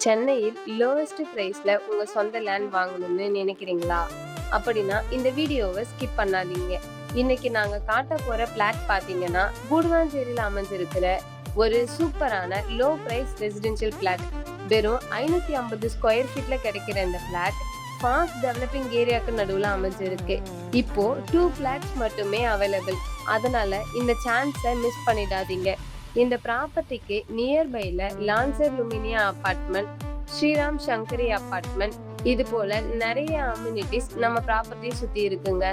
சென்னையில் லோவஸ்ட் பிரைஸ்ல உங்க சொந்த லேண்ட் வாங்கணும்னு நினைக்கிறீங்களா? அப்படின்னா இந்த வீடியோவை ஸ்கிப் பண்ணாதீங்க. இன்னைக்கு நாங்க காட்ட போற பிளாட் பாத்தீங்கன்னா, கூடுவாஞ்சேரியில அமைஞ்சிருக்கிற ஒரு சூப்பரான லோ பிரைஸ் ரெசிடென்ஷியல் பிளாட். வெறும் 550 ஸ்கொயர் ஃபீட்ல கிடைக்கிற இந்த பிளாட் ஃபாஸ்ட் டெவலப்பிங் ஏரியாவுக்கு நடுவுல அமைஞ்சிருக்கு. இப்போ 2 பிளாட்ஸ் மட்டுமே அவைலபிள். அதனால இந்த சான்ஸை மிஸ் பண்ணிடாதீங்க. இந்த ப்ராப்பர்ட்டிக்கு நியர்பைல Lancer Luminia apartment, Sriram Shankari apartment, இது போல நிறைய அம்யூனிட்டிஸ் நம்ம ப்ராப்பர்ட்டியை சுத்தி இருக்குங்க.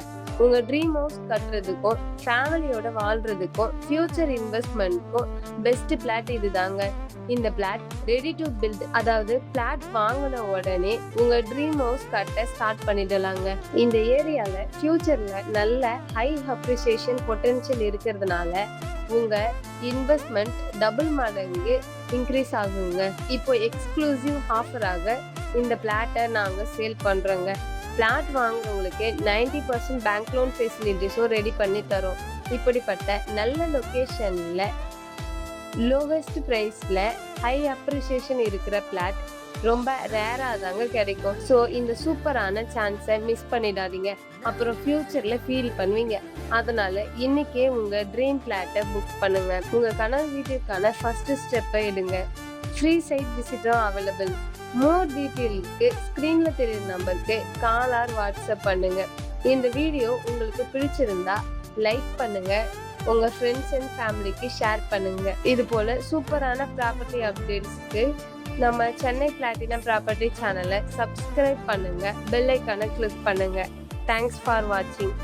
உங்க ட்ரீம் ஹவுஸ் கட்டுறதுக்கும் ஃபேமிலியோட வாழ்றதுக்கும் ஃபியூச்சர் இன்வெஸ்ட்மெண்ட்க்கும் பெஸ்ட் பிளாட் இதுதாங்க. இந்த பிளாட் ரெடி டு பில்ட், அதாவது பிளாட் வாங்கின உடனே உங்க ட்ரீம் ஹவுஸ் கட்ட ஸ்டார்ட் பண்ணிடலாங்க. இந்த ஏரியால ஃபியூச்சர்ல நல்ல ஹை அப்ரிசியேஷன் பொட்டன்ஷியல் இருக்கிறதுனால உங்க இன்வெஸ்ட்மெண்ட் டபுள் மடங்கு இன்க்ரீஸ் ஆகுங்க. இப்போ எக்ஸ்க்ளூசிவ் ஆஃபராக இந்த பிளாட்டை நாங்க சேல் பண்றோங்க. பிளாட் வாங்குறவங்களுக்கு 90% பேங்க் லோன் ஃபெசிலிட்டிஸும் ரெடி பண்ணி தரோம். இப்படிப்பட்ட நல்ல லொகேஷன்ல லோவஸ்ட் பிரைஸ்ல ஹை அப்ரிசியேஷன் இருக்கிற பிளாட் ரொம்ப ரேரா தாங்க கிடைக்கும். ஸோ இந்த சூப்பரான சான்ஸை மிஸ் பண்ணிடாதீங்க. அப்புறம் ஃபியூச்சர்ல ஃபீல் பண்ணுவீங்க. அதனால இன்னைக்கே உங்க ட்ரீம் பிளாட்டை புக் பண்ணுங்க. உங்க கனவு வீட்டுக்கான ஃபர்ஸ்ட் ஸ்டெப்பை எடுங்க. ஃப்ரீ சைட் விசிட்டும் அவைலபிள். மோர் டீட்டெயிலுக்கு ஸ்கிரீன்ல தெரியுற நம்பருக்கு கால் ஆர் வாட்ஸ்அப் பண்ணுங்க. இந்த வீடியோ உங்களுக்கு பிடிச்சிருந்தா லைக் பண்ணுங்க, உங்க ஃப்ரெண்ட்ஸ் அண்ட் ஃபேமிலிக்கு ஷேர் பண்ணுங்க. இது போல சூப்பரான ப்ராப்பர்ட்டி அப்டேட்ஸ்க்கு நம்ம சென்னை பிளாட்டினம் ப்ராப்பர்ட்டி சேனலை சப்ஸ்கிரைப் பண்ணுங்க, பெல் ஐக்கானை கிளிக் பண்ணுங்க. தேங்க்ஸ் ஃபார் வாட்சிங்.